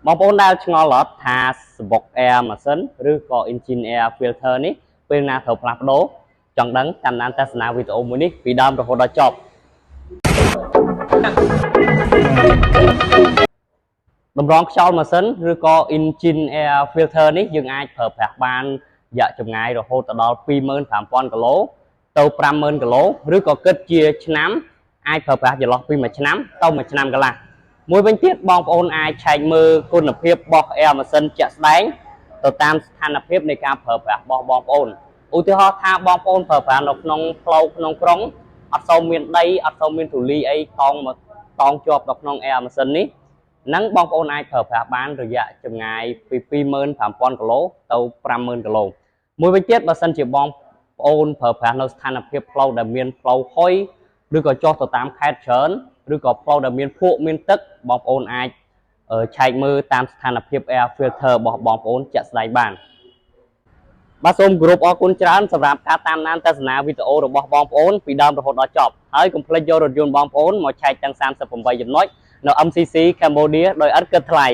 បងប្អូនដែលឆ្ងល់អត់ថាសំបុក air ម៉ាស៊ីនឬក៏ engine air filter នេះពេលណាត្រូវផ្លាស់ប្ដូរចង់ដឹងតាមដានទស្សនាវីដេអូមួយនេះពីដើមរហូតដល់ចប់តម្រងខ្យល់ម៉ាស៊ីនឬក៏ engine air filter នេះយើងអាចប្រើប្រាស់បានរយៈចម្ងាយរហូតដល់ 25,000 គីឡូទៅ 50,000 គីឡូឬក៏គិតជាឆ្នាំអាចប្រើប្រាស់ចន្លោះពី1ឆ្នាំទៅ1ឆ្នាំកន្លះមួយវិញទៀតបងប្អូនអាចឆែកមើលគុណភាពរបស់ air ម៉ាស៊ីនជាក់ស្ដែងទៅតាមស្ថានភាពនៃការប្រើប្រាស់របស់បងប្អូនឧទាហរណ៍ថាបងប្អូនប្រើប្រាស់នៅក្នុងផ្លូវក្នុងក្រុងអត់សូវមានដីអត់សូវមានធូលីអីតងជាប់នៅក្នុង air ម៉ាស៊ីននេះនឹងបងប្អូនអាចប្រើប្រាស់បានរយៈចម្ងាយពី 25,000 គីឡូទៅ 50,000 គីឡូមួយវិញទៀតបើសិនជាបងប្អូនប្រើប្រាស់នៅស្ថានភាពផ្លូវដែលមានផ្លូវហុយឬក៏ចុះទៅតាមខេត្តច្រើនឬក៏ផ្លូវដែលមានភក់មានទឹកបងប្អូនអាចឆែកមើលតាមស្ថានភាព air filter របស់បងប្អូនជាក់ស្ដែងបានបាទសូមគោរពអរគុណច្រើនសម្រាប់ការតាមដានទស្សនាវីដេអូរបស់បងប្អូនពីដើមរហូតដល់ចប់ហើយកុំភ្លេចយករថយន្តបងប្អូនមកឆែកទាំង38ចំណុចនៅ MCC Cambodia ដោយឥតគិតថ្លៃ